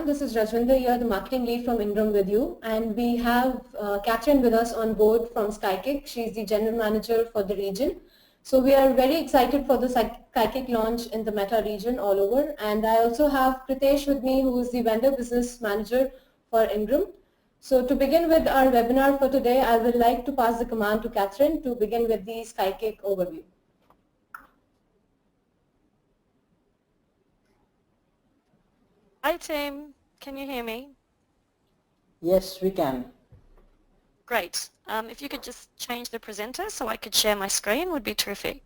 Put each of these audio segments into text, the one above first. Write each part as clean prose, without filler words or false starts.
everyone. This is Rajwinder here, the marketing lead from Ingram with you. And we have Catherine with us on board from SkyKick. She's the general manager for the region. So we are very excited for the SkyKick launch in the Meta region all over. And I also have Pritesh with me, who is the vendor business manager for Ingram. So to begin with our webinar for today, I would like to pass the command to Catherine to begin with the SkyKick overview. Hi team, can you hear me? Yes, we can. Great. If you could just change the presenter so I could share my screen would be terrific.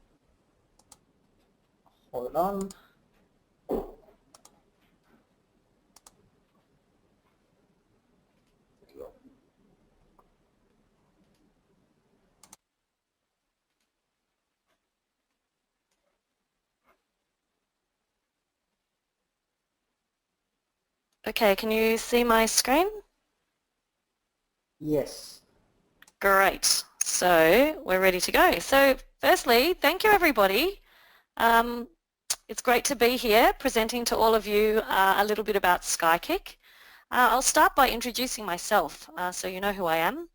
Hold on. Okay, can you see my screen? Yes. Great. So we're ready to go. So firstly, thank you everybody. It's great to be here presenting to all of you a little bit about SkyKick. I'll start by introducing myself so you know who I am.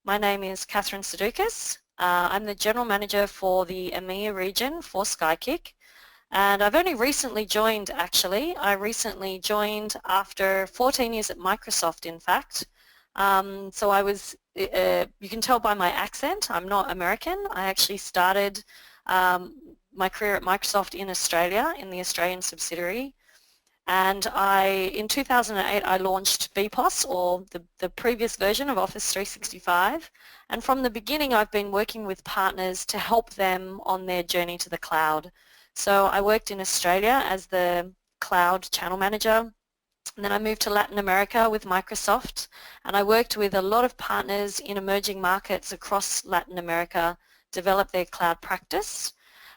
My name is Catherine Sadoukas. I'm the General Manager for the EMEA region for SkyKick. And I've only recently joined actually. I recently joined after 14 years at Microsoft in fact. So I was, you can tell by my accent, I'm not American. I actually started my career at Microsoft in Australia, in the Australian subsidiary. And in 2008 I launched BPOS, or the previous version of Office 365. And from the beginning I've been working with partners to help them on their journey to the cloud. So I worked in Australia as the cloud channel manager, and then I moved to Latin America with Microsoft, and I worked with a lot of partners in emerging markets across Latin America, develop their cloud practice.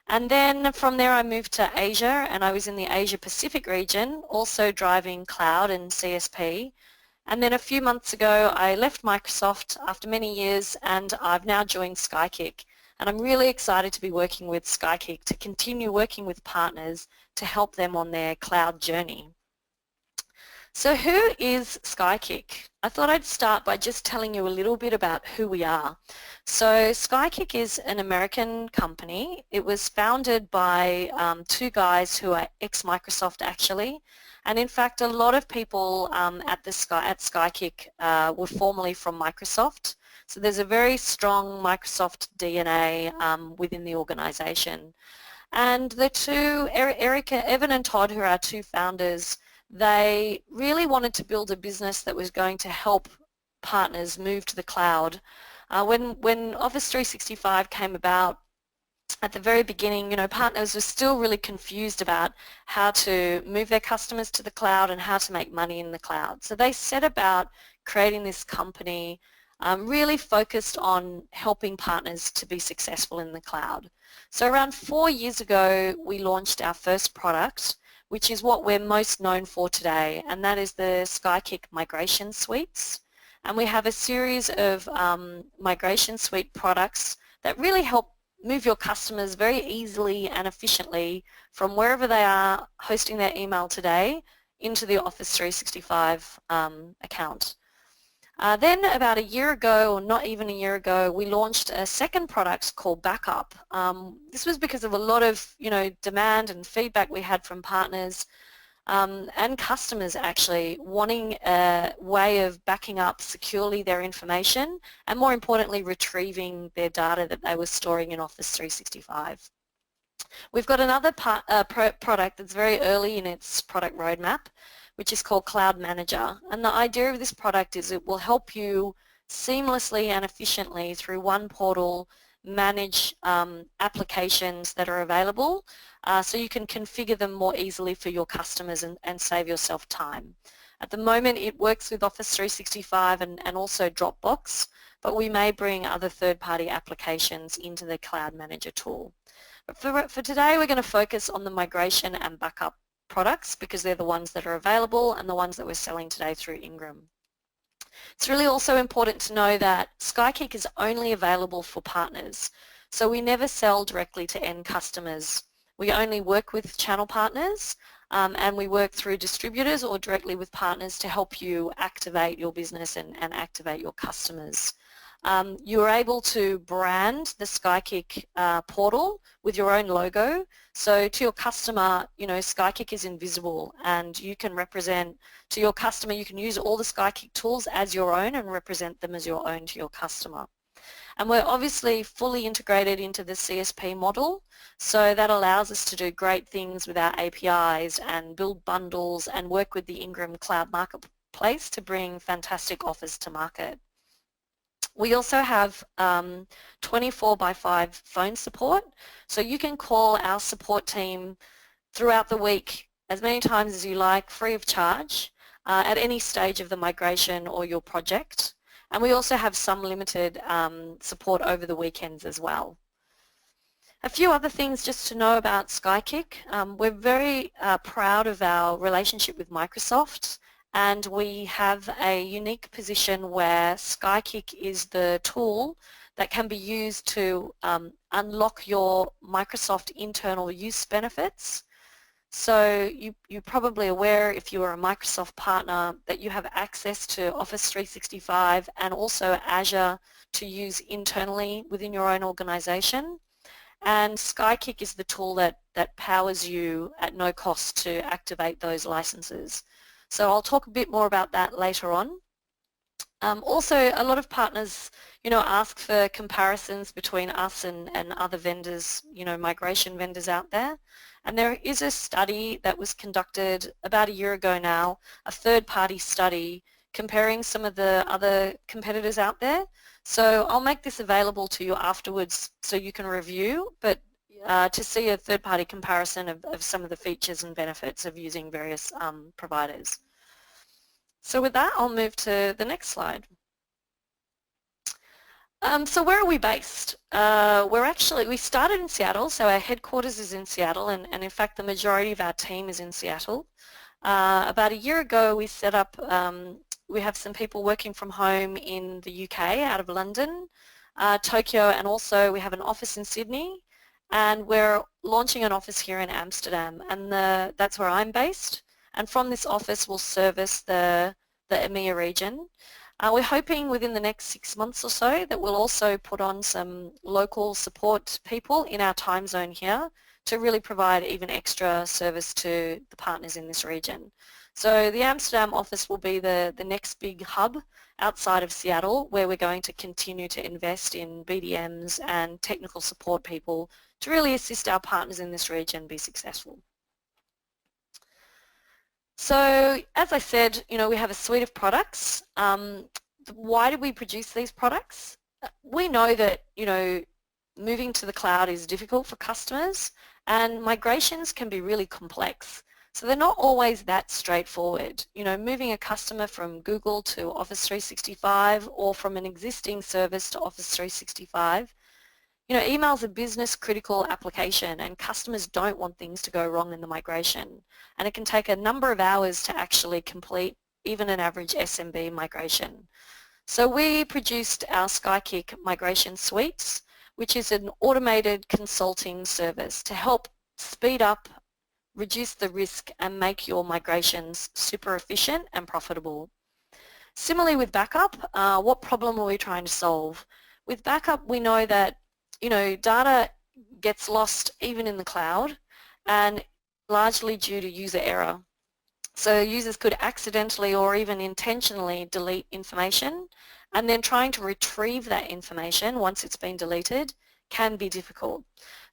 And then from there I moved to Asia, and I was in the Asia Pacific region, also driving cloud and CSP. And then a few months ago I left Microsoft after many years, and I've now joined SkyKick. And I'm really excited to be working with SkyKick to continue working with partners to help them on their cloud journey. So who is SkyKick? I thought I'd start by just telling you a little bit about who we are. So SkyKick is an American company. It was founded by two guys who are ex-Microsoft actually. And in fact, a lot of people at SkyKick were formerly from Microsoft. So there's a very strong Microsoft DNA within the organization. And the two, Evan and Todd, who are our two founders, they really wanted to build a business that was going to help partners move to the cloud. When Office 365 came about, at the very beginning, you know, partners were still really confused about how to move their customers to the cloud and how to make money in the cloud. So they set about creating this company really focused on helping partners to be successful in the cloud. So around 4 years ago we launched our first product, which is what we're most known for today, and that is the SkyKick Migration Suites. And we have a series of Migration Suite products that really help move your customers very easily and efficiently from wherever they are hosting their email today into the Office 365 account. Then about a year ago, or not even a year ago, we launched a second product called Backup. This was because of a lot of demand and feedback we had from partners and customers actually wanting a way of backing up securely their information and more importantly retrieving their data that they were storing in Office 365. We've got another product that's very early in its product roadmap, which is called Cloud Manager. And the idea of this product is it will help you seamlessly and efficiently through one portal manage applications that are available so you can configure them more easily for your customers and save yourself time. At the moment it works with Office 365 and also Dropbox, but we may bring other third-party applications into the Cloud Manager tool. But for today we're going to focus on the migration and backup products because they're the ones that are available and the ones that we're selling today through Ingram. It's really also important to know that SkyKick is only available for partners, so we never sell directly to end customers. We only work with channel partners and we work through distributors or directly with partners to help you activate your business and activate your customers. You are able to brand the SkyKick portal with your own logo. So to your customer, you know, SkyKick is invisible, and you can represent to your customer, you can use all the SkyKick tools as your own and represent them as your own to your customer. And we're obviously fully integrated into the CSP model, so that allows us to do great things with our APIs and build bundles and work with the Ingram Cloud Marketplace to bring fantastic offers to market. We also have 24/5 phone support, so you can call our support team throughout the week as many times as you like, free of charge, at any stage of the migration or your project. And we also have some limited support over the weekends as well. A few other things just to know about SkyKick. We're very proud of our relationship with Microsoft, and we have a unique position where SkyKick is the tool that can be used to unlock your Microsoft internal use benefits. So you're probably aware, if you are a Microsoft partner, that you have access to Office 365 and also Azure to use internally within your own organization. And SkyKick is the tool that powers you at no cost to activate those licenses. So I'll talk a bit more about that later on. Also, a lot of partners, you know, ask for comparisons between us and other vendors, you know, migration vendors out there. And there is a study that was conducted about a year ago now, a third-party study comparing some of the other competitors out there. So I'll make this available to you afterwards so you can review, but to see a third-party comparison of some of the features and benefits of using various providers. So with that, I'll move to the next slide. So where are we based? We started in Seattle, so our headquarters is in Seattle, and in fact the majority of our team is in Seattle. About a year ago we set up, we have some people working from home in the UK out of London, Tokyo, and also we have an office in Sydney, and we're launching an office here in Amsterdam, and that's where I'm based. And from this office we'll service the EMEA region. We're hoping within the next 6 months or so that we'll also put on some local support people in our time zone here to really provide even extra service to the partners in this region. So the Amsterdam office will be the next big hub outside of Seattle, where we're going to continue to invest in BDMs and technical support people to really assist our partners in this region be successful. So as I said, you know, we have a suite of products. Why do we produce these products? We know that, you know, moving to the cloud is difficult for customers, and migrations can be really complex. So they're not always that straightforward. You know, moving a customer from Google to Office 365 or from an existing service to Office 365, you know, email is a business critical application, and customers don't want things to go wrong in the migration. And it can take a number of hours to actually complete even an average SMB migration. So we produced our SkyKick Migration Suites, which is an automated consulting service to help speed up, reduce the risk, and make your migrations super efficient and profitable. Similarly with backup, what problem are we trying to solve? With backup, we know that, you know, data gets lost even in the cloud, and largely due to user error. So users could accidentally or even intentionally delete information, and then trying to retrieve that information once it's been deleted can be difficult.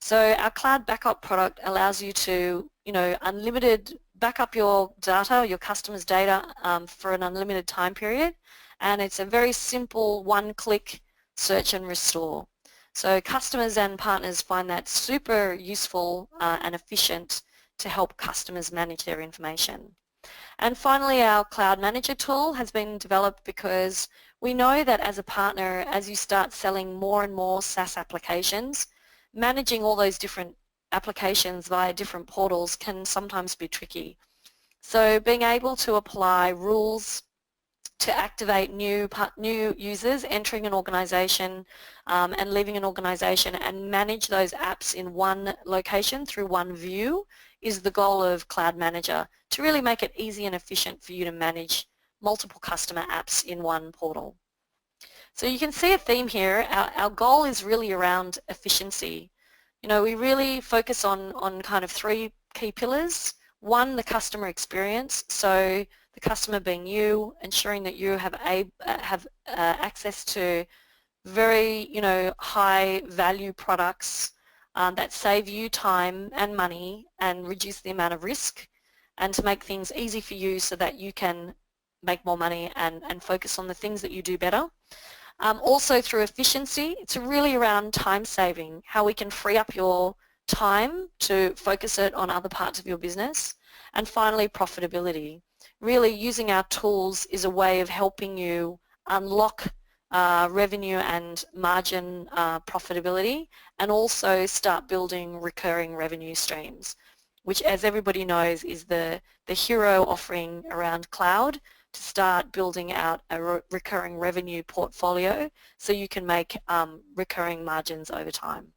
So our cloud backup product allows you to, you know, unlimited backup your data, your customers' data for an unlimited time period, and it's a very simple one-click search and restore. So customers and partners find that super useful and efficient to help customers manage their information. And finally, our Cloud Manager tool has been developed because we know that as a partner, as you start selling more and more SaaS applications, managing all those different applications via different portals can sometimes be tricky. So being able to apply rules to activate new users entering an organization and leaving an organization and manage those apps in one location through one view is the goal of Cloud Manager, to really make it easy and efficient for you to manage multiple customer apps in one portal. So you can see a theme here. Our goal is really around efficiency. You know, we really focus on kind of three key pillars. One, the customer experience. So the customer being you, ensuring that you have access to very, you know, high value products that save you time and money and reduce the amount of risk, and to make things easy for you so that you can make more money and focus on the things that you do better. Also through efficiency, it's really around time saving, how we can free up your time to focus it on other parts of your business. And finally, profitability. Really using our tools is a way of helping you unlock revenue and margin profitability, and also start building recurring revenue streams, which, as everybody knows, is the hero offering around cloud, to start building out a recurring revenue portfolio so you can make recurring margins over time.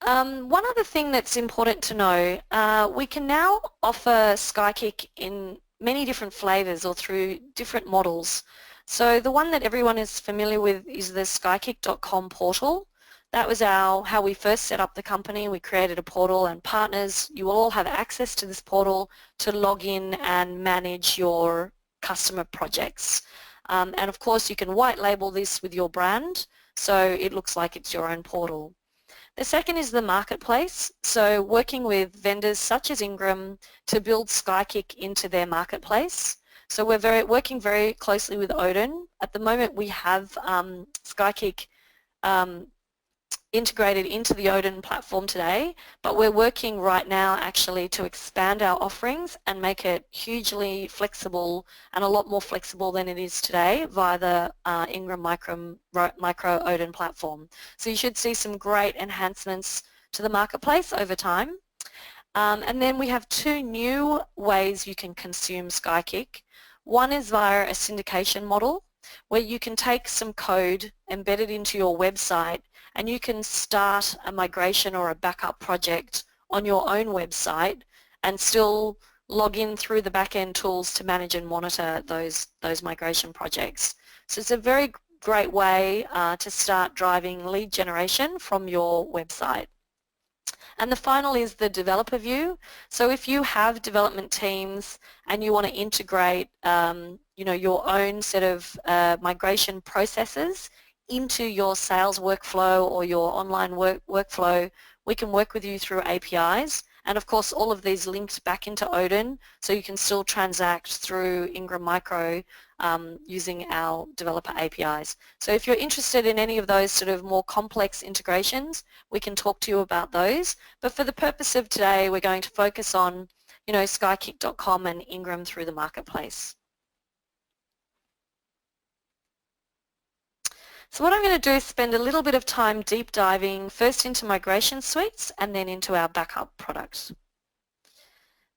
One other thing that's important to know, we can now offer SkyKick in many different flavors or through different models. So the one that everyone is familiar with is the SkyKick.com portal. That was how we first set up the company. We created a portal, and partners, you will all have access to this portal to log in and manage your customer projects. And of course you can white label this with your brand so it looks like it's your own portal. The second is the marketplace, so working with vendors such as Ingram to build SkyKick into their marketplace. So we're working very closely with Odin. At the moment we have SkyKick integrated into the Odin platform today, but we're working right now actually to expand our offerings and make it hugely flexible, and a lot more flexible than it is today, via the Ingram Micro Odin platform. So you should see some great enhancements to the marketplace over time. And then we have two new ways you can consume SkyKick. One is via a syndication model, where you can take some code embedded into your website and you can start a migration or a backup project on your own website and still log in through the back-end tools to manage and monitor those migration projects. So it's a very great way to start driving lead generation from your website. And the final is the developer view. So if you have development teams and you want to integrate your own set of migration processes into your sales workflow or your online workflow, we can work with you through APIs. And of course all of these linked back into Odin, so you can still transact through Ingram Micro using our developer APIs. So if you're interested in any of those sort of more complex integrations, we can talk to you about those. But for the purpose of today, we're going to focus on SkyKick.com and Ingram through the marketplace. So what I'm going to do is spend a little bit of time deep diving first into migration suites and then into our backup products.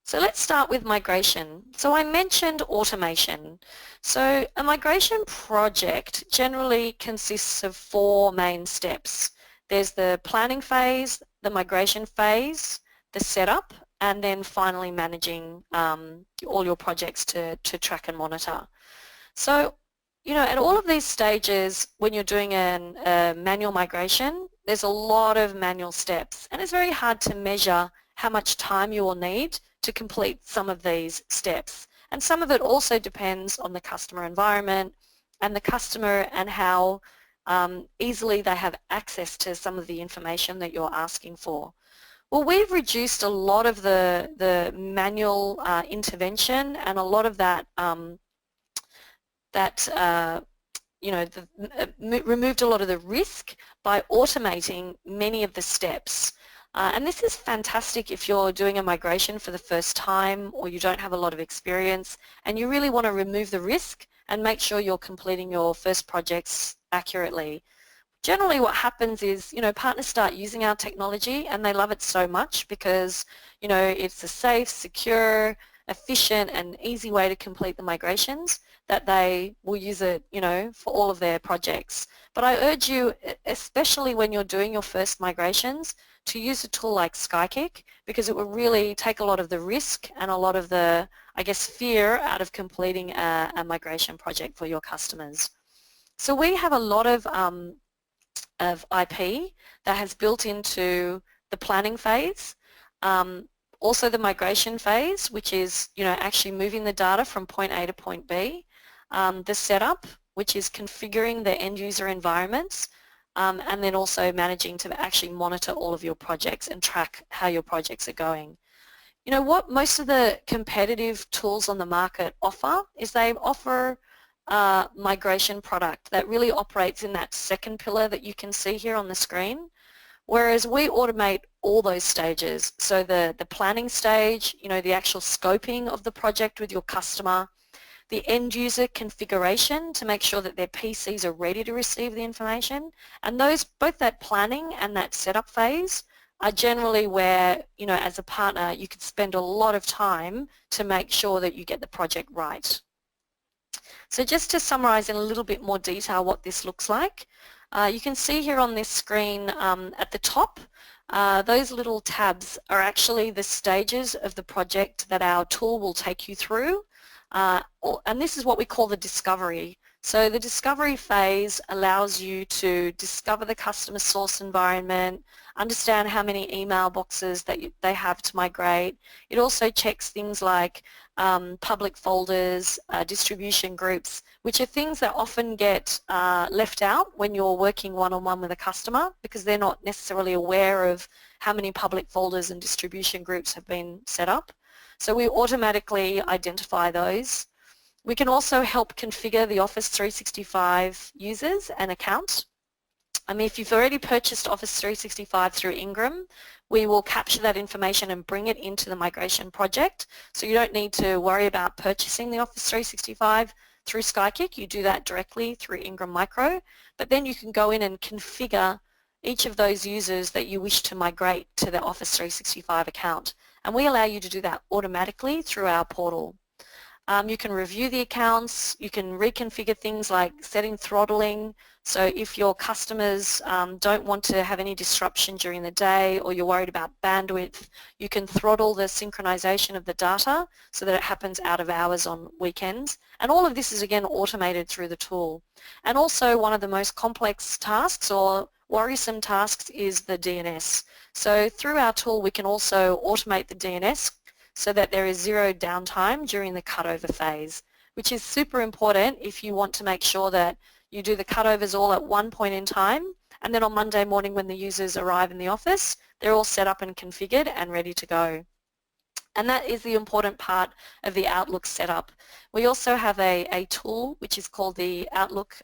So let's start with migration. So I mentioned automation. So a migration project generally consists of four main steps. There's the planning phase, the migration phase, the setup, and then finally managing all your projects to track and monitor. So at all of these stages, when you're doing a manual migration, there's a lot of manual steps, and it's very hard to measure how much time you will need to complete some of these steps. And some of it also depends on the customer environment and the customer and how easily they have access to some of the information that you're asking for. Well, we've reduced a lot of the manual intervention and a lot of that removed a lot of the risk by automating many of the steps. And this is fantastic if you're doing a migration for the first time or you don't have a lot of experience and you really want to remove the risk and make sure you're completing your first projects accurately. generally what happens is, partners start using our technology and they love it so much because, it's a safe, secure, efficient and easy way to complete the migrations that they will use it, for all of their projects. But I urge you, especially when you're doing your first migrations, to use a tool like SkyKick because it will really take a lot of the risk and a lot of the, fear out of completing a migration project for your customers. So we have a lot of IP that has built into the planning phase, also the migration phase, which is actually moving the data from point A to point B, the setup, which is configuring the end user environments, and then also managing to actually monitor all of your projects and track how your projects are going. What most of the competitive tools on the market offer is they offer migration product that really operates in that second pillar that you can see here on the screen, whereas we automate all those stages. So the planning stage, the actual scoping of the project with your customer, the end user configuration to make sure that their PCs are ready to receive the information, and both that planning and that setup phase are generally where, as a partner, you could spend a lot of time to make sure that you get the project right. So just to summarize in a little bit more detail what this looks like, you can see here on this screen at the top, those little tabs are actually the stages of the project that our tool will take you through, and this is what we call the discovery. So the discovery phase allows you to discover the customer source environment, understand how many email boxes that they have to migrate. It also checks things like public folders, distribution groups, which are things that often get left out when you're working one-on-one with a customer because they're not necessarily aware of how many public folders and distribution groups have been set up. So we automatically identify those. We can also help configure the Office 365 users and accounts. If you've already purchased Office 365 through Ingram, we will capture that information and bring it into the migration project. So you don't need to worry about purchasing the Office 365 through SkyKick. You do that directly through Ingram Micro. But then you can go in and configure each of those users that you wish to migrate to the Office 365 account. And we allow you to do that automatically through our portal. You can review the accounts, you can reconfigure things like setting throttling, so if your customers don't want to have any disruption during the day or you're worried about bandwidth, you can throttle the synchronization of the data so that it happens out of hours on weekends. And all of this is again automated through the tool. And also one of the most complex tasks or worrisome tasks is the DNS. So through our tool we can also automate the DNS so that there is zero downtime during the cutover phase, which is super important if you want to make sure that you do the cutovers all at one point in time, and then on Monday morning when the users arrive in the office, they're all set up and configured and ready to go. And that is the important part of the Outlook setup. We also have a tool which is called the Outlook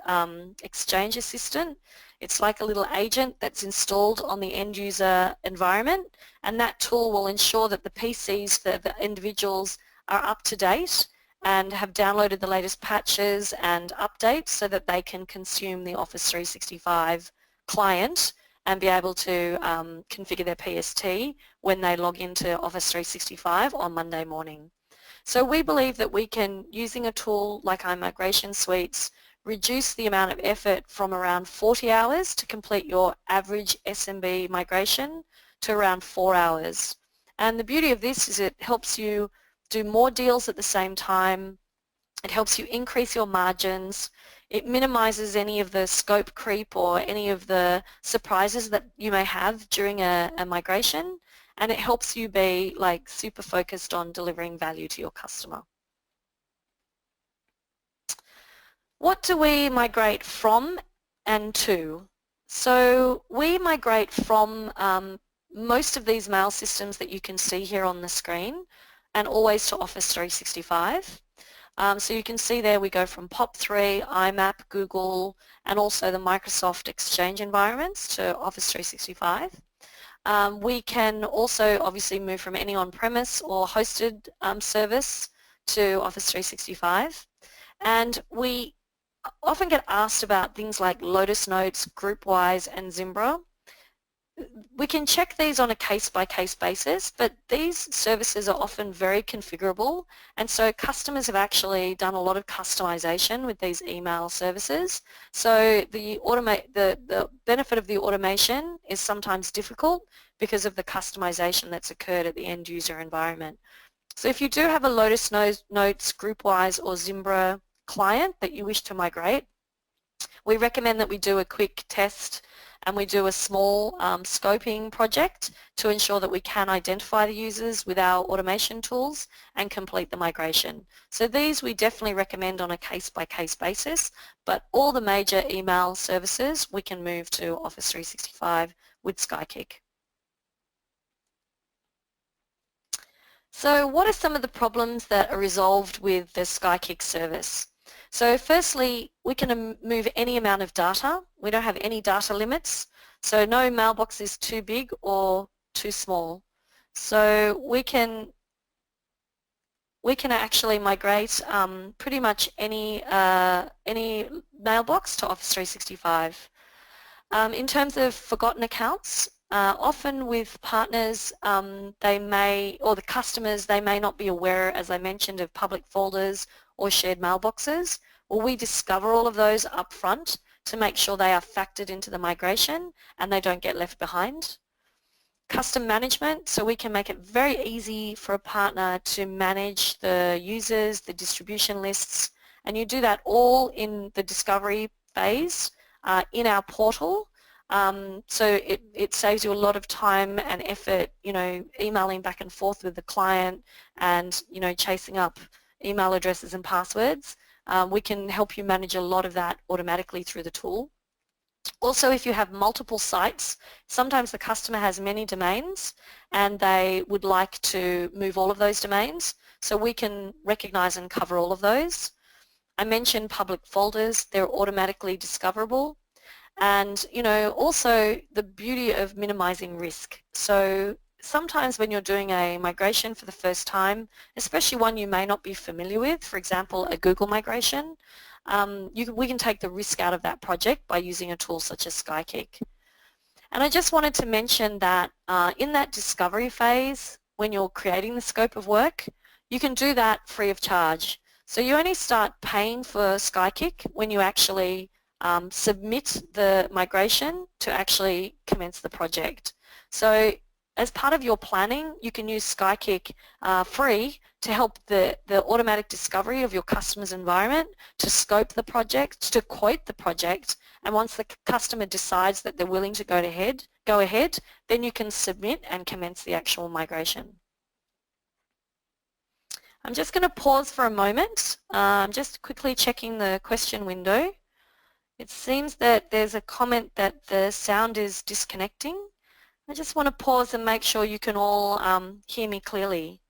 Exchange Assistant. It's like a little agent that's installed on the end user environment, and that tool will ensure that the PCs for the individuals are up to date and have downloaded the latest patches and updates so that they can consume the Office 365 client and be able to configure their PST when they log into Office 365 on Monday morning. So we believe that we can, using a tool like iMigration Suites, reduce the amount of effort from around 40 hours to complete your average SMB migration to around 4 hours. And the beauty of this is it helps you do more deals at the same time. It helps you increase your margins. It minimizes any of the scope creep or any of the surprises that you may have during a migration, and it helps you be like super focused on delivering value to your customer. What do we migrate from and to? So we migrate from most of these mail systems that you can see here on the screen and always to Office 365. So you can see there we go from POP3, IMAP, Google, and also the Microsoft Exchange environments to Office 365. We can also obviously move from any on-premise or hosted service to Office 365. And we often get asked about things like Lotus Notes, GroupWise and Zimbra. We can check these on a case-by-case basis, but these services are often very configurable, and so customers have actually done a lot of customization with these email services. So the benefit of the automation is sometimes difficult because of the customization that's occurred at the end user environment. So if you do have a Lotus Notes, GroupWise or Zimbra client that you wish to migrate, we recommend that we do a quick test and we do a small scoping project to ensure that we can identify the users with our automation tools and complete the migration. So these we definitely recommend on a case-by-case basis, but all the major email services we can move to Office 365 with SkyKick. So what are some of the problems that are resolved with the SkyKick service? So firstly, we can move any amount of data. We don't have any data limits, so no mailbox is too big or too small. So we can actually migrate pretty much any mailbox to Office 365. In terms of forgotten accounts, often with partners, they may, or the customers, they may not be aware, as I mentioned, of public folders or shared mailboxes. Well, we discover all of those up front to make sure they are factored into the migration and they don't get left behind. Custom management, so we can make it very easy for a partner to manage the users, the distribution lists, and you do that all in the discovery phase in our portal. So it saves you a lot of time and effort, emailing back and forth with the client and, chasing up email addresses and passwords. We can help you manage a lot of that automatically through the tool. Also, if you have multiple sites, sometimes the customer has many domains and they would like to move all of those domains, so we can recognize and cover all of those. I mentioned public folders, they're automatically discoverable. And also the beauty of minimizing risk. So sometimes when you're doing a migration for the first time, especially one you may not be familiar with, for example a Google migration, we can take the risk out of that project by using a tool such as SkyKick. And I just wanted to mention that in that discovery phase, when you're creating the scope of work, you can do that free of charge. So you only start paying for SkyKick when you actually submit the migration to actually commence the project. So as part of your planning, you can use SkyKick free to help the automatic discovery of your customer's environment, to scope the project, to quote the project, and once the customer decides that they're willing to go ahead, then you can submit and commence the actual migration. I'm just going to pause for a moment. I'm just quickly checking the question window. It seems that there's a comment that the sound is disconnecting. I just want to pause and make sure you can all hear me clearly.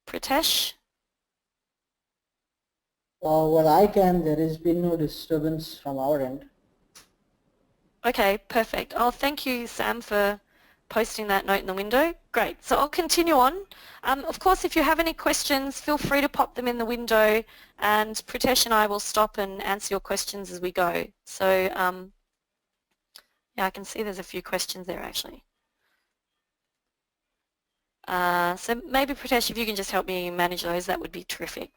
Pritesh? Well, I can. There has been no disturbance from our end. Okay, perfect. Oh, thank you, Sam, for posting that note in the window. Great. So I'll continue on. Of course, if you have any questions, feel free to pop them in the window, and Pritesh and I will stop and answer your questions as we go. So, yeah, I can see there's a few questions there actually. So maybe Pritesh, if you can just help me manage those, that would be terrific.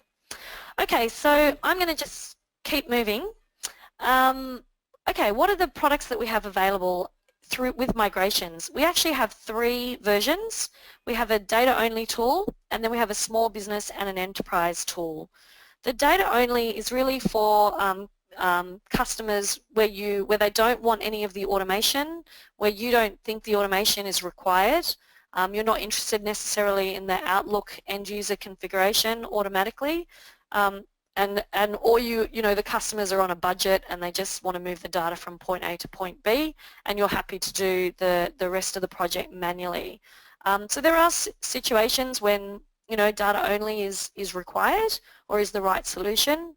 Okay, so I'm going to just keep moving. Okay, what are the products that we have available with migrations? We actually have 3 versions. We have a data-only tool, and then we have a small business and an enterprise tool. The data-only is really for customers where they don't want any of the automation, where you don't think the automation is required. You're not interested necessarily in the Outlook end-user configuration automatically, or the customers are on a budget and they just want to move the data from point A to point B, and you're happy to do the rest of the project manually. So there are situations when data only is required or is the right solution.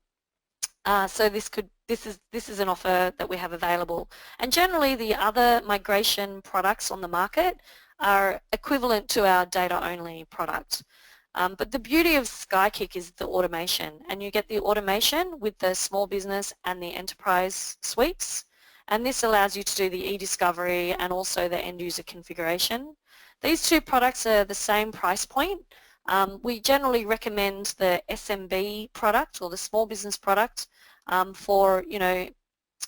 So this is an offer that we have available, and generally the other migration products on the market are equivalent to our data only product. But the beauty of SkyKick is the automation, and you get the automation with the small business and the enterprise suites, and this allows you to do the e-discovery and also the end user configuration. These two products are the same price point. We generally recommend the SMB product or the small business product for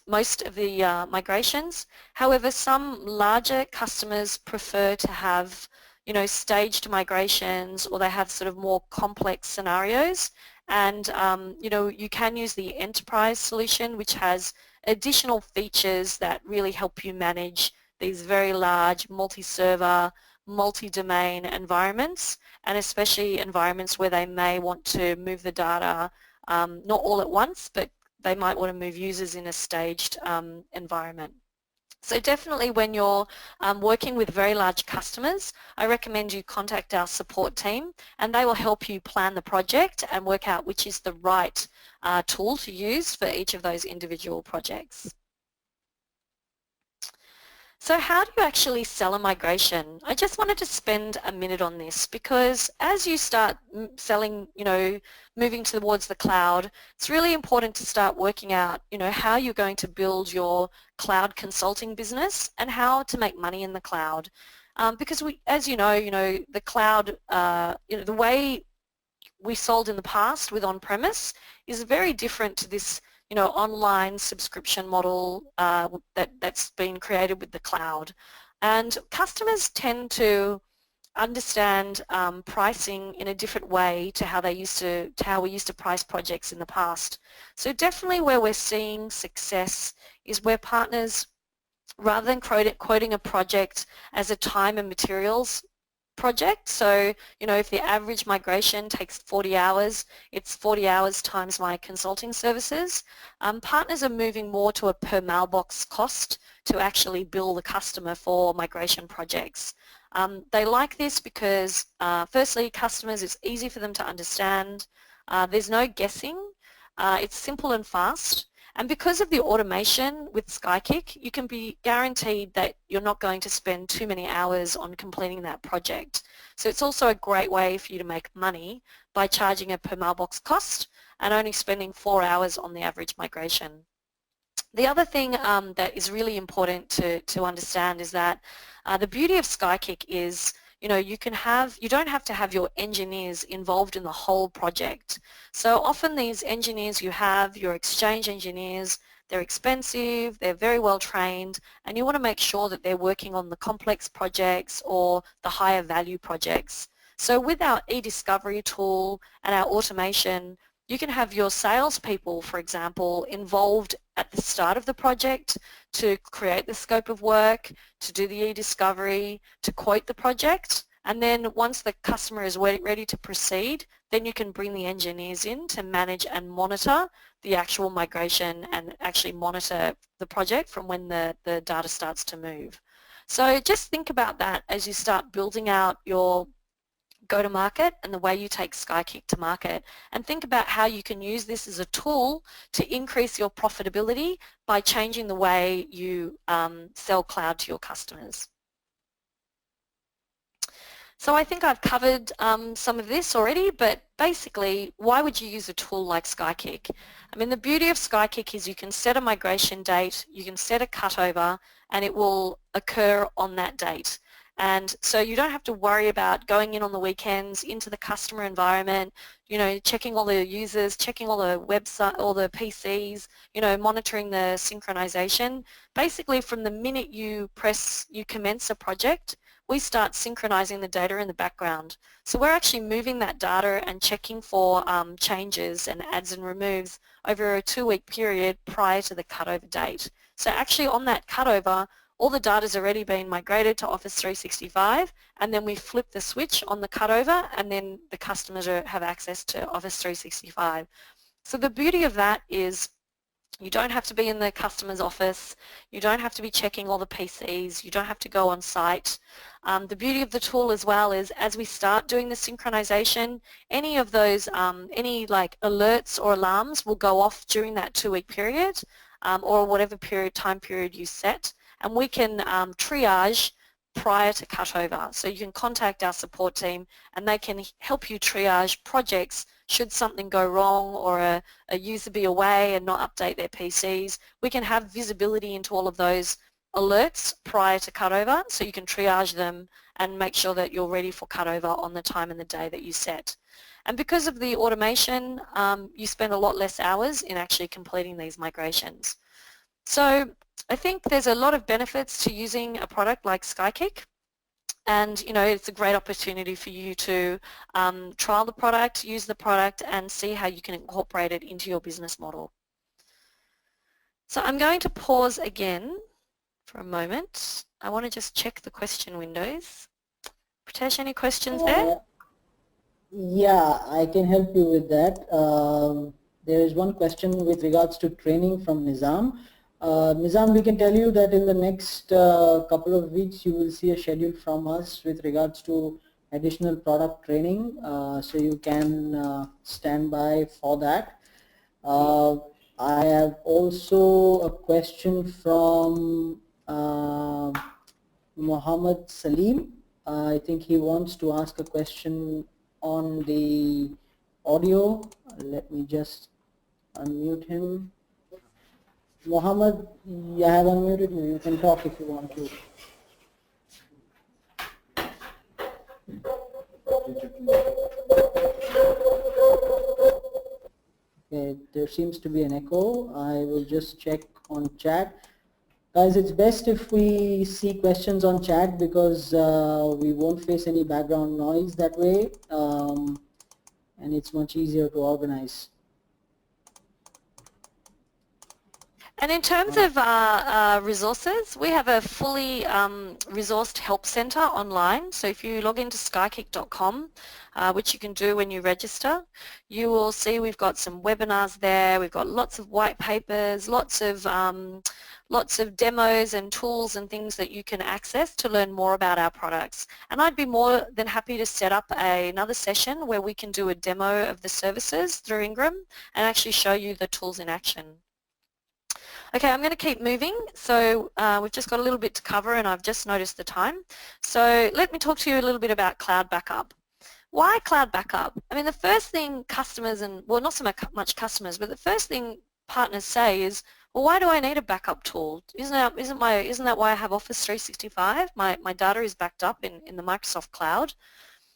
most of the migrations. However, some larger customers prefer to have staged migrations, or they have sort of more complex scenarios, and you can use the enterprise solution, which has additional features that really help you manage these very large multi-server, multi-domain environments, and especially environments where they may want to move the data not all at once, but they might want to move users in a staged environment. So definitely when you're working with very large customers, I recommend you contact our support team, and they will help you plan the project and work out which is the right tool to use for each of those individual projects. So how do you actually sell a migration? I just wanted to spend a minute on this, because as you start selling, moving towards the cloud, it's really important to start working out, how you're going to build your cloud consulting business and how to make money in the cloud. Because as you know, the cloud, the way we sold in the past with on-premise is very different to this online subscription model that's been created with the cloud. And customers tend to understand pricing in a different way to how we used to price projects in the past. So definitely where we're seeing success is where partners, rather than quoting a project as a time and materials project, so if the average migration takes 40 hours, it's 40 hours times my consulting services. Partners are moving more to a per mailbox cost to actually bill the customer for migration projects. They like this because firstly, customers, it's easy for them to understand, there's no guessing, it's simple and fast. And because of the automation with SkyKick, you can be guaranteed that you're not going to spend too many hours on completing that project. So it's also a great way for you to make money by charging a per mailbox cost and only spending 4 hours on the average migration. The other thing that is really important to understand is that the beauty of SkyKick is you don't have to have your engineers involved in the whole project. So often these engineers you have, your Exchange engineers, they're expensive, they're very well trained, and you want to make sure that they're working on the complex projects or the higher value projects. So with our e-discovery tool and our automation, you can have your salespeople, for example, involved at the start of the project to create the scope of work, to do the e-discovery, to quote the project, and then once the customer is ready to proceed, then you can bring the engineers in to manage and monitor the actual migration and actually monitor the project from when the data starts to move. So just think about that as you start building out your go-to-market and the way you take SkyKick to market, and think about how you can use this as a tool to increase your profitability by changing the way you sell cloud to your customers. So I think I've covered some of this already, but basically, why would you use a tool like SkyKick? I mean, the beauty of SkyKick is you can set a migration date, you can set a cutover, and it will occur on that date. And so you don't have to worry about going in on the weekends into the customer environment, checking all the users, checking all the website, all the PCs, monitoring the synchronization. Basically, from the minute you commence a project, we start synchronizing the data in the background. So we're actually moving that data and checking for changes and adds and removes over a 2-week period prior to the cutover date. So actually on that cutover, all the data has already been migrated to Office 365, and then we flip the switch on the cutover, and then the customers have access to Office 365. So the beauty of that is you don't have to be in the customer's office, you don't have to be checking all the PCs, you don't have to go on site. The beauty of the tool as well is as we start doing the synchronization, any of those, any like alerts or alarms will go off during that 2-week period or whatever time period you set, and we can triage prior to cutover. So you can contact our support team and they can help you triage projects should something go wrong or a user be away and not update their PCs. We can have visibility into all of those alerts prior to cutover, so you can triage them and make sure that you're ready for cutover on the time and the day that you set. And because of the automation, you spend a lot less hours in actually completing these migrations. So I think there's a lot of benefits to using a product like SkyKick, and it's a great opportunity for you to trial the product, use the product, and see how you can incorporate it into your business model. So I'm going to pause again for a moment. I want to just check the question windows. Pritesh, any questions there? Yeah, I can help you with that. There is one question with regards to training from Nizam. Nizam, we can tell you that in the next couple of weeks you will see a schedule from us with regards to additional product training, so you can stand by for that. I have also a question from Mohammed Salim. I think he wants to ask a question on the audio. Let me just unmute him. Mohammed, you have unmuted me. You can talk if you want to. Okay, there seems to be an echo. I will just check on chat. Guys, it's best if we see questions on chat because we won't face any background noise that way, and it's much easier to organize. And in terms of resources, we have a fully resourced help center online. So if you log into skykick.com, which you can do when you register, you will see we've got some webinars there. We've got lots of white papers, lots of demos and tools and things that you can access to learn more about our products. And I'd be more than happy to set up another session where we can do a demo of the services through Ingram and actually show you the tools in action. Okay, I'm going to keep moving. So we've just got a little bit to cover and I've just noticed the time. So let me talk to you a little bit about cloud backup. Why cloud backup? I mean, the first thing customers and, well, not so much customers, but the first thing partners say is, well, why do I need a backup tool? Isn't that why I have Office 365? My data is backed up in the Microsoft cloud.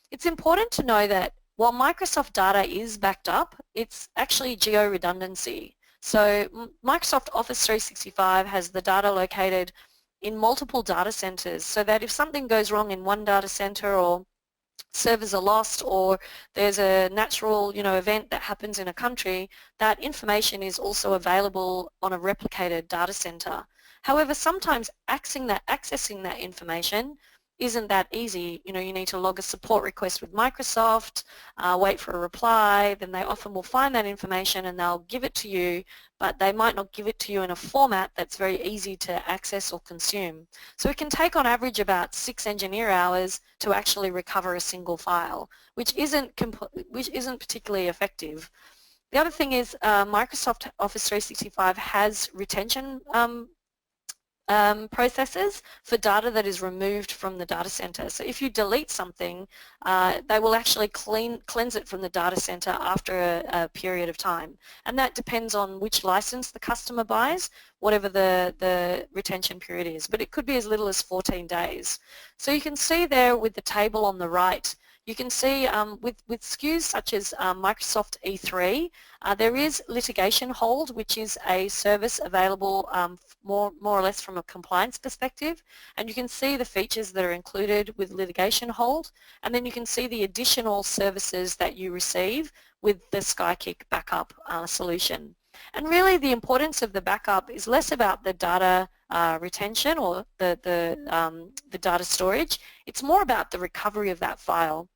It's important to know that while Microsoft data is backed up, it's actually geo-redundancy. So Microsoft Office 365 has the data located in multiple data centers so that if something goes wrong in one data center or servers are lost or there's a natural event that happens in a country, that information is also available on a replicated data center. However, sometimes accessing that information isn't that easy. You need to log a support request with Microsoft, wait for a reply, then they often will find that information and they'll give it to you, but they might not give it to you in a format that's very easy to access or consume. So it can take on average about 6 engineer hours to actually recover a single file, which isn't particularly effective. The other thing is Microsoft Office 365 has retention processes for data that is removed from the data center. So if you delete something, they will actually cleanse it from the data center after a period of time. And that depends on which license the customer buys, whatever the retention period is. But it could be as little as 14 days. So you can see there with the table on the right, you can see with SKUs such as Microsoft E3, there is litigation hold, which is a service available more or less from a compliance perspective, and you can see the features that are included with litigation hold, and then you can see the additional services that you receive with the SkyKick backup solution. And really the importance of the backup is less about the data retention or the data storage. It's more about the recovery of that file.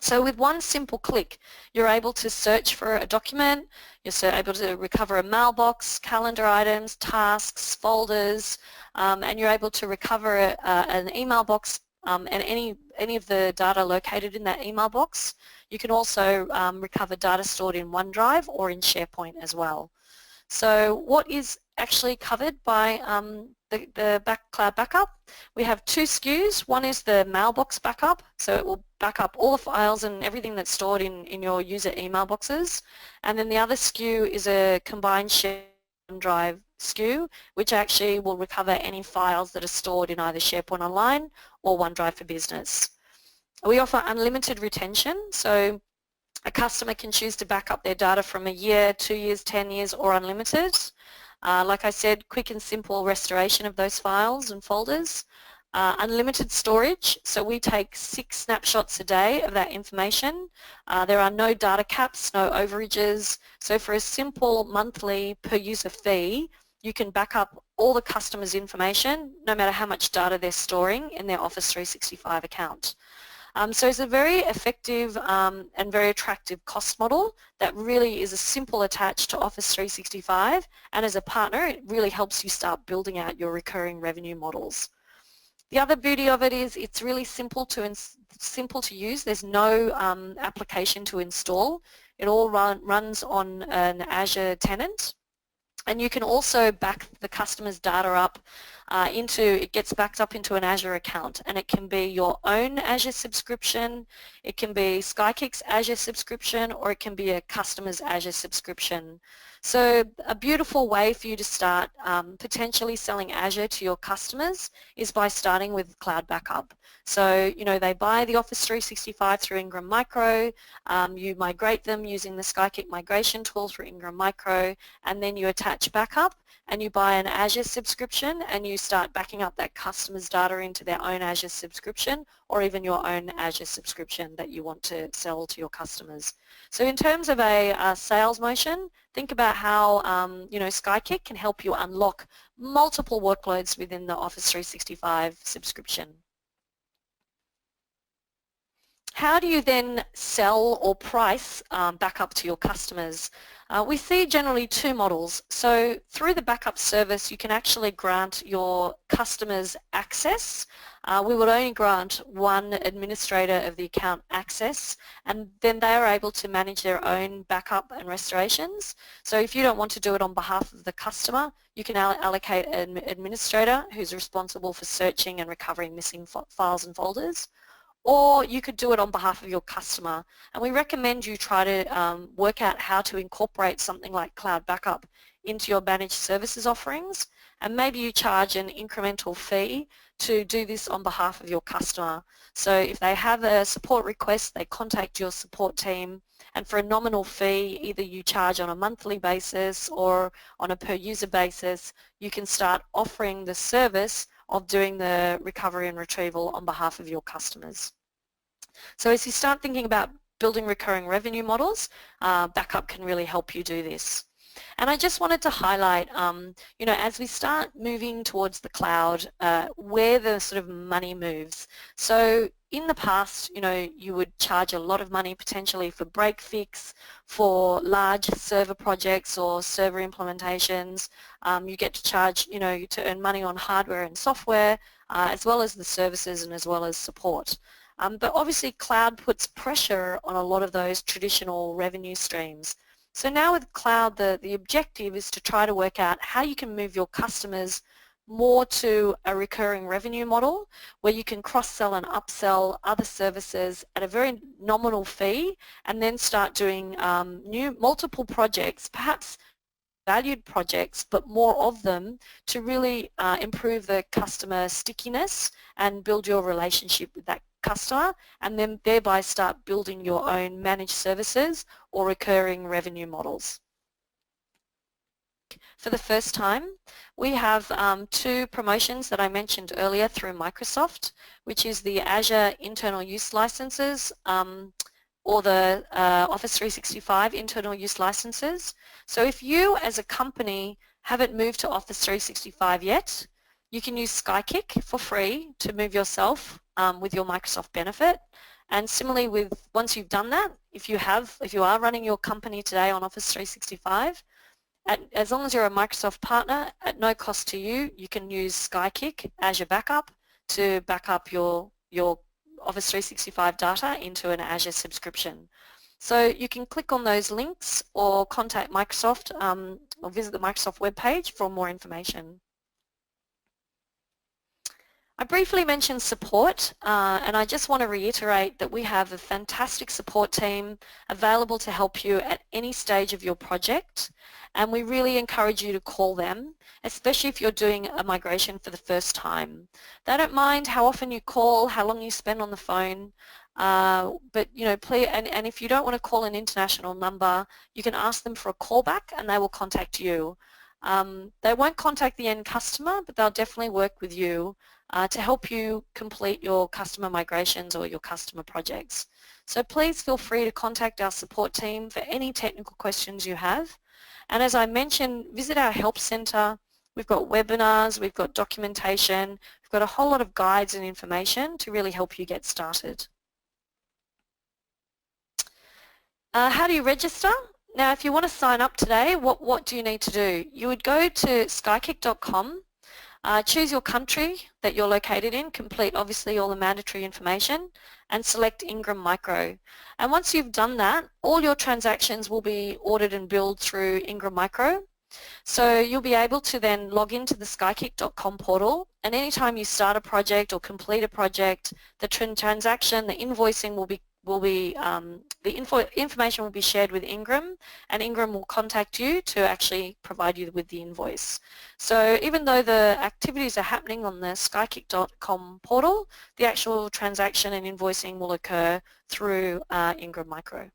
So with one simple click, you're able to search for a document, you're able to recover a mailbox, calendar items, tasks, folders, and you're able to recover an email box and any of the data located in that email box. You can also recover data stored in OneDrive or in SharePoint as well. So what is actually covered by the cloud backup? We have two SKUs. One is the mailbox backup, so it will back up all the files and everything that's stored in your user email boxes. And then the other SKU is a combined share OneDrive SKU, which actually will recover any files that are stored in either SharePoint Online or OneDrive for Business. We offer unlimited retention, so a customer can choose to back up their data from a year, 2 years, 10 years, or unlimited. Like I said, quick and simple restoration of those files and folders. Unlimited storage, so we take 6 snapshots a day of that information. There are no data caps, no overages, so for a simple monthly per user fee, you can back up all the customer's information no matter how much data they're storing in their Office 365 account. So it's a very effective and very attractive cost model that really is a simple attach to Office 365, and as a partner it really helps you start building out your recurring revenue models. The other beauty of it is it's really simple to use. There's no application to install. It all runs on an Azure tenant. And you can also back the customer's data up it gets backed up into an Azure account, and it can be your own Azure subscription, it can be SkyKick's Azure subscription, or it can be a customer's Azure subscription. So a beautiful way for you to start potentially selling Azure to your customers is by starting with cloud backup. So, you know, they buy the Office 365 through Ingram Micro, you migrate them using the SkyKick migration tool through Ingram Micro, and then you attach backup and you buy an Azure subscription and you start backing up that customer's data into their own Azure subscription, or even your own Azure subscription that you want to sell to your customers. So in terms of a sales motion, think about how you know, SkyKick can help you unlock multiple workloads within the Office 365 subscription. How do you then sell or price backup to your customers? We see generally two models. So through the backup service, you can actually grant your customers access. We would only grant one administrator of the account access, and then they are able to manage their own backup and restorations. So if you don't want to do it on behalf of the customer, you can allocate an administrator who's responsible for searching and recovering missing files and folders. Or you could do it on behalf of your customer, and we recommend you try to work out how to incorporate something like cloud backup into your managed services offerings, and maybe you charge an incremental fee to do this on behalf of your customer. So if they have a support request, they contact your support team, and for a nominal fee, either you charge on a monthly basis or on a per user basis, you can start offering the service of doing the recovery and retrieval on behalf of your customers. So as you start thinking about building recurring revenue models, backup can really help you do this. And I just wanted to highlight, you know, as we start moving towards the cloud, where the sort of money moves. So in the past, you know, you would charge a lot of money potentially for break fix, for large server projects or server implementations. You get to charge, you know, to earn money on hardware and software, as well as the services and as well as support. But obviously cloud puts pressure on a lot of those traditional revenue streams. So now with cloud, the objective is to try to work out how you can move your customers more to a recurring revenue model where you can cross-sell and upsell other services at a very nominal fee, and then start doing multiple projects, perhaps valued projects, but more of them, to really improve the customer stickiness and build your relationship with that customer, and then thereby start building your own managed services or recurring revenue models. For the first time, we have two promotions that I mentioned earlier through Microsoft, which is the Azure internal use licenses or the Office 365 internal use licenses. So if you as a company haven't moved to Office 365 yet, you can use SkyKick for free to move yourself with your Microsoft benefit. And similarly, once you've done that, if you are running your company today on Office 365, as long as you're a Microsoft partner, at no cost to you, you can use SkyKick Azure Backup to back up your Office 365 data into an Azure subscription. So you can click on those links or contact Microsoft or visit the Microsoft webpage for more information. I briefly mentioned support, and I just want to reiterate that we have a fantastic support team available to help you at any stage of your project, and we really encourage you to call them, especially if you're doing a migration for the first time. They don't mind how often you call, how long you spend on the phone, but you know, please, and if you don't want to call an international number, you can ask them for a callback and they will contact you. They won't contact the end customer, but they'll definitely work with you to help you complete your customer migrations or your customer projects. So please feel free to contact our support team for any technical questions you have. And as I mentioned, visit our help center. We've got webinars, we've got documentation, we've got a whole lot of guides and information to really help you get started. How do you register? Now, if you want to sign up today, what do you need to do? You would go to skykick.com, choose your country that you're located in, complete obviously all the mandatory information, and select Ingram Micro. And once you've done that, all your transactions will be ordered and billed through Ingram Micro. So you'll be able to then log into the skykick.com portal, and anytime you start a project or complete a project, the transaction, the invoicing the information will be shared with Ingram, and Ingram will contact you to actually provide you with the invoice. So even though the activities are happening on the SkyKick.com portal, the actual transaction and invoicing will occur through Ingram Micro.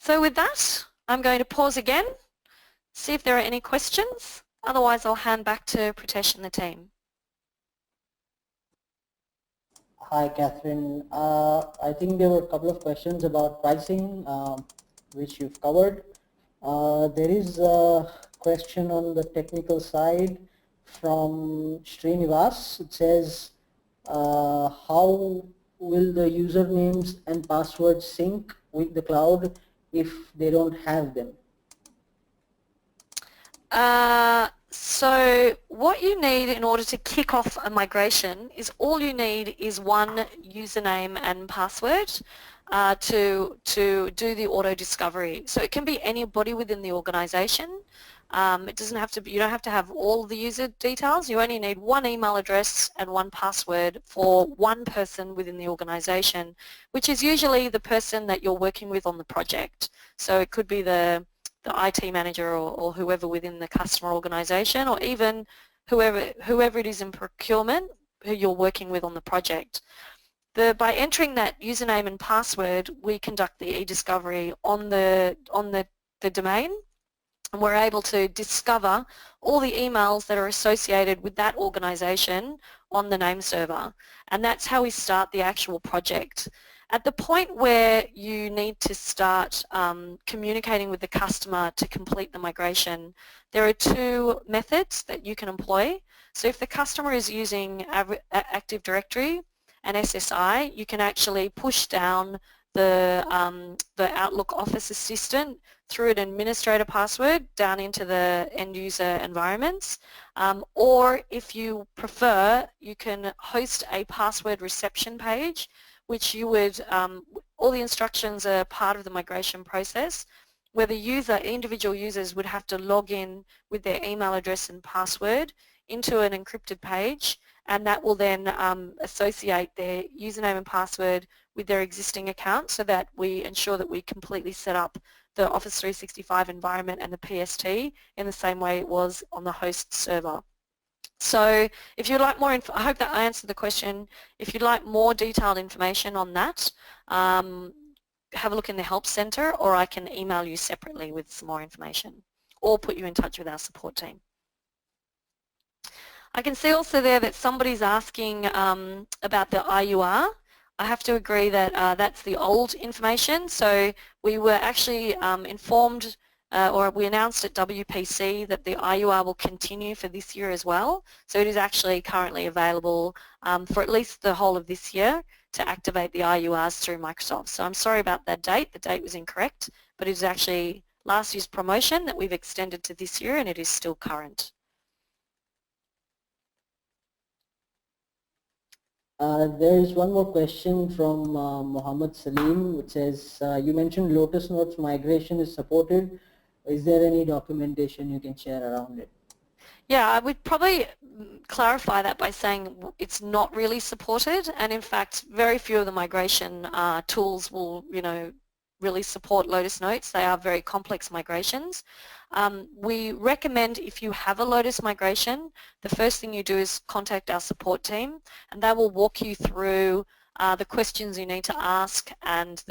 So with that, I'm going to pause again, see if there are any questions. Otherwise, I'll hand back to Pritesh and the team. Hi, Catherine. I think there were a couple of questions about pricing, which you've covered. There is a question on the technical side from Srinivas. It says, how will the usernames and passwords sync with the cloud if they don't have them? So what you need in order to kick off a migration is all you need is one username and password to do the auto discovery. So it can be anybody within the organization. It doesn't have to be, you don't have to have all the user details. You only need one email address and one password for one person within the organization, which is usually the person that you're working with on the project. So it could be the IT manager or whoever within the customer organization, or even whoever it is in procurement who you're working with on the project. By entering that username and password, we conduct the e-discovery on the domain, and we're able to discover all the emails that are associated with that organization on the name server. And that's how we start the actual project. At the point where you need to start communicating with the customer to complete the migration, there are two methods that you can employ. So if the customer is using Active Directory and SSI, you can actually push down the Outlook Office Assistant through an administrator password down into the end user environments. Or if you prefer, you can host a password reception page, which you would, all the instructions are part of the migration process, where the individual users would have to log in with their email address and password into an encrypted page, and that will then associate their username and password with their existing account, so that we ensure that we completely set up the Office 365 environment and the PST in the same way it was on the host server. So if you'd like more info, I hope that I answered the question. If you'd like more detailed information on that, have a look in the Help Center, or I can email you separately with some more information, or put you in touch with our support team. I can see also there that somebody's asking about the IUR. I have to agree that that's the old information. So we were actually informed or we announced at WPC that the IUR will continue for this year as well. So it is actually currently available for at least the whole of this year to activate the IURs through Microsoft. So I'm sorry about that date. The date was incorrect, but it is actually last year's promotion that we've extended to this year, and it is still current. There is one more question from Mohammed Salim, which says, you mentioned Lotus Notes migration is supported. Is there any documentation you can share around it? Yeah, I would probably clarify that by saying it's not really supported, and in fact very few of the migration tools will, really support Lotus Notes. They are very complex migrations. We recommend if you have a Lotus migration, the first thing you do is contact our support team, and they will walk you through the questions you need to ask and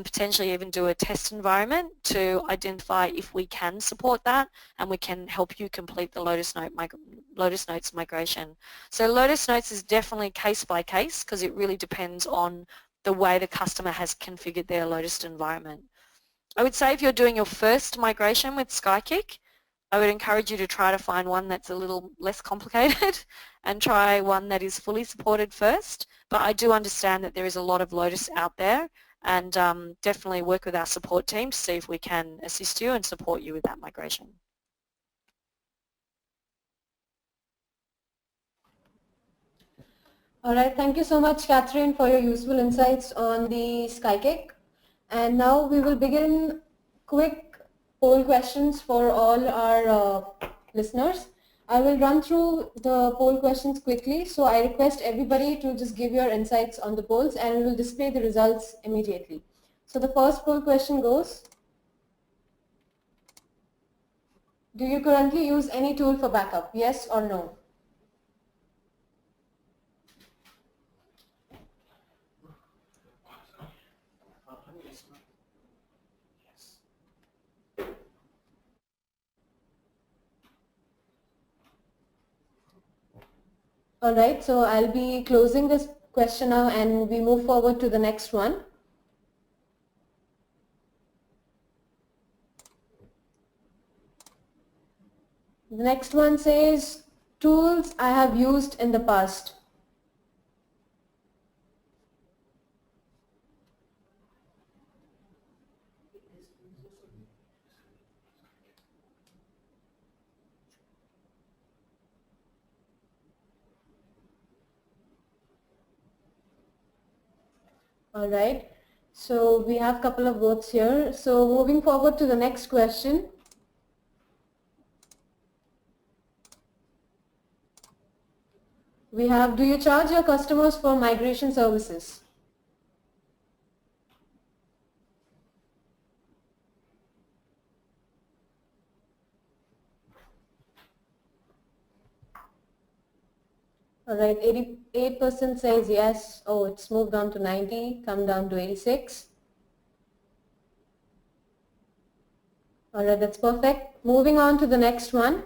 potentially even do a test environment to identify if we can support that and we can help you complete the Lotus Notes migration. So Lotus Notes is definitely case by case because it really depends on the way the customer has configured their Lotus environment. I would say if you're doing your first migration with SkyKick, I would encourage you to try to find one that's a little less complicated and try one that is fully supported first. But I do understand that there is a lot of Lotus out there, and definitely work with our support team to see if we can assist you and support you with that migration. All right, thank you so much, Catherine, for your useful insights on the SkyKick. And now we will begin quick poll questions for all our listeners. I will run through the poll questions quickly, so I request everybody to just give your insights on the polls and we will display the results immediately. So the first poll question goes, do you currently use any tool for backup, yes or no? All right, so I'll be closing this question now and we move forward to the next one. The next one says, tools I have used in the past. All right, so we have a couple of votes here. So moving forward to the next question. We have, do you charge your customers for migration services? All right, 88% says yes. Oh, it's moved on to 90, come down to 86. All right, that's perfect. Moving on to the next one.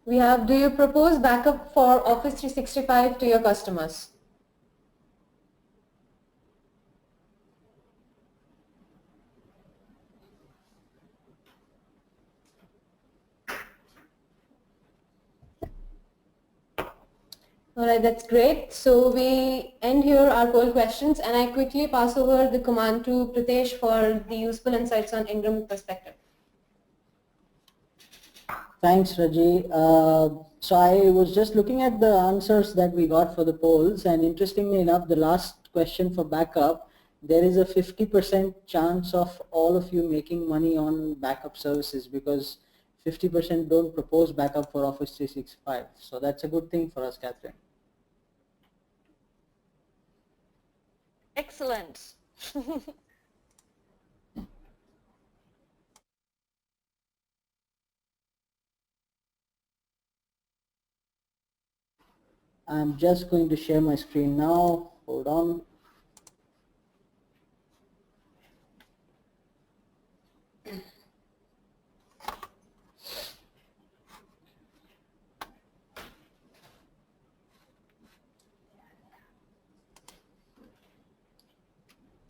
We have, do you propose backup for Office 365 to your customers? All right, that's great. So we end here our poll questions and I quickly pass over the command to Pritesh for the useful insights on Ingram perspective. Thanks, Raji. So I was just looking at the answers that we got for the polls, and interestingly enough, the last question for backup, there is a 50% chance of all of you making money on backup services because 50% don't propose backup for Office 365. So that's a good thing for us, Catherine. Excellent. I'm just going to share my screen now. Hold on.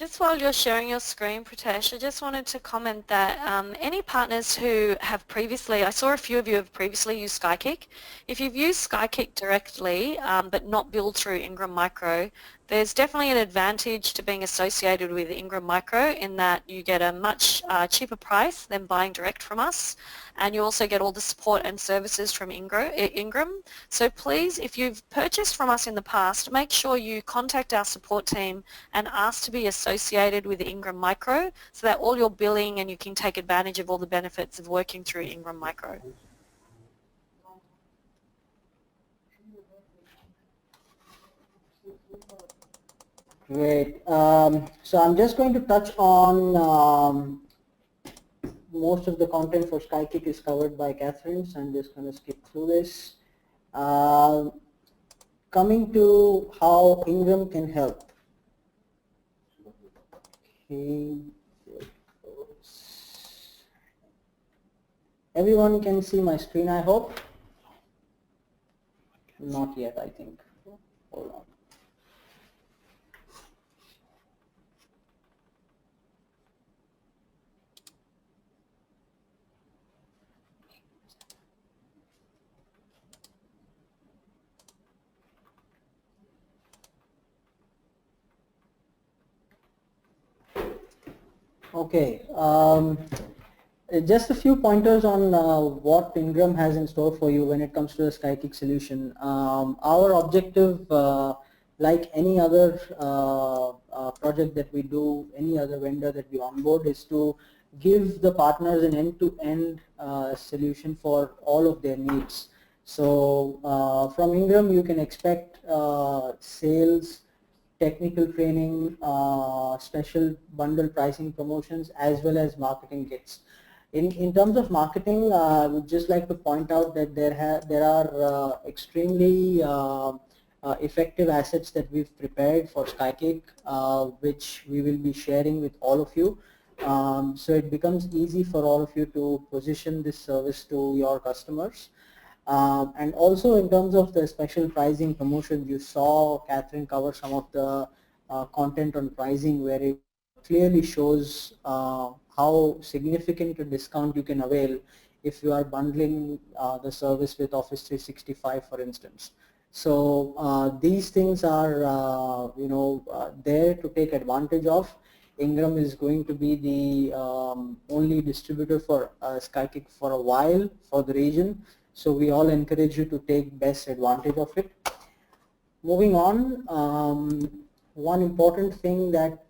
Just while you're sharing your screen, Pritesh, I just wanted to comment that any partners who have previously, I saw a few of you have previously used SkyKick. If you've used SkyKick directly but not billed through Ingram Micro, there's definitely an advantage to being associated with Ingram Micro in that you get a much cheaper price than buying direct from us, and you also get all the support and services from Ingram. So please, if you've purchased from us in the past, make sure you contact our support team and ask to be associated with Ingram Micro so that all your billing and you can take advantage of all the benefits of working through Ingram Micro. Great. So I'm just going to touch on most of the content for SkyKick is covered by Catherine, so I'm just going to skip through this. Coming to how Ingram can help. Okay. Everyone can see my screen, I hope. Not yet, I think. Hold on. Okay, just a few pointers on what Ingram has in store for you when it comes to the SkyKick solution. Our objective, like any other project that we do, any other vendor that we onboard, is to give the partners an end-to-end solution for all of their needs. So from Ingram you can expect sales, technical training, special bundle pricing promotions, as well as marketing kits. In terms of marketing, I would just like to point out that there are extremely effective assets that we've prepared for SkyKick, which we will be sharing with all of you. So it becomes easy for all of you to position this service to your customers. And also in terms of the special pricing promotions, you saw Catherine cover some of the content on pricing where it clearly shows how significant a discount you can avail if you are bundling the service with Office 365, for instance. So these things are there to take advantage of. Ingram is going to be the only distributor for SkyKick for a while for the region. So we all encourage you to take best advantage of it. Moving on, one important thing that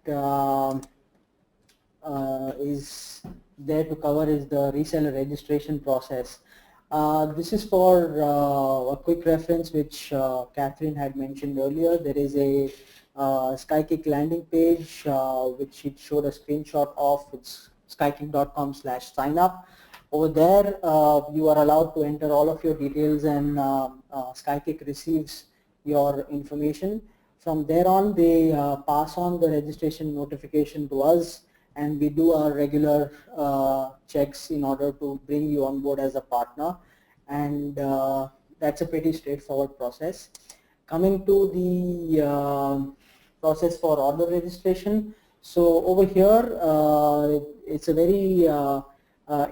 is there to cover is the reseller registration process. This is for a quick reference which Catherine had mentioned earlier. There is a SkyKick landing page which it showed a screenshot of. It's skykick.com/signup. Over there, you are allowed to enter all of your details, and SkyKick receives your information. From there on, they pass on the registration notification to us, and we do our regular checks in order to bring you on board as a partner. And that's a pretty straightforward process. Coming to the process for order registration. So over here, it's a very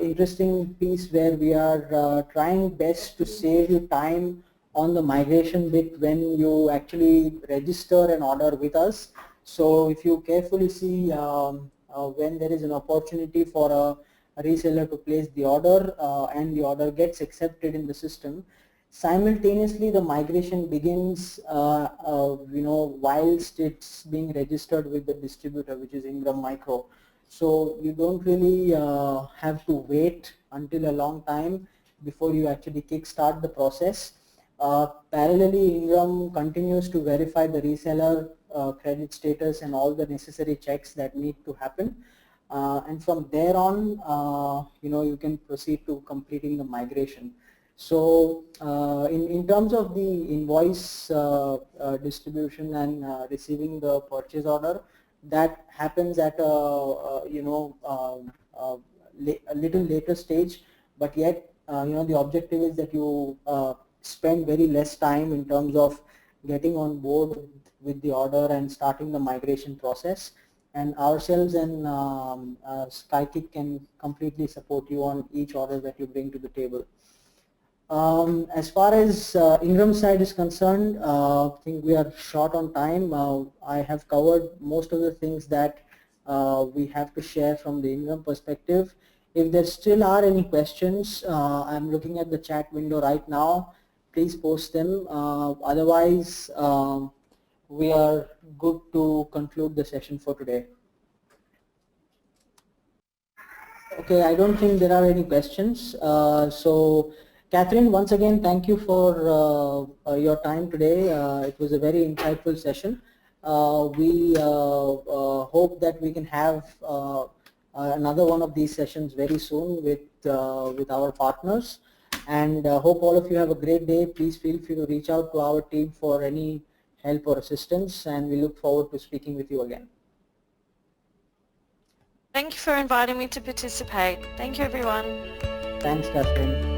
interesting piece where we are trying best to save you time on the migration bit when you actually register an order with us. So if you carefully see when there is an opportunity for a reseller to place the order and the order gets accepted in the system, simultaneously the migration begins whilst it's being registered with the distributor, which is Ingram Micro. So you don't really have to wait until a long time before you actually kickstart the process. Parallelly, Ingram continues to verify the reseller credit status and all the necessary checks that need to happen. And from there on, you can proceed to completing the migration. So in terms of the invoice distribution and receiving the purchase order, that happens at a little later stage, but yet the objective is that you spend very less time in terms of getting on board with the order and starting the migration process. and ourselves and SkyKick can completely support you on each order that you bring to the table. As far as Ingram side is concerned, I think we are short on time. I have covered most of the things that we have to share from the Ingram perspective. If there still are any questions, I'm looking at the chat window right now. Please post them. Otherwise, we are good to conclude the session for today. Okay, I don't think there are any questions. So, Catherine, once again, thank you for your time today. It was a very insightful session. We hope that we can have another one of these sessions very soon with our partners. And hope all of you have a great day. Please feel free to reach out to our team for any help or assistance, and we look forward to speaking with you again. Thank you for inviting me to participate. Thank you, everyone. Thanks, Catherine.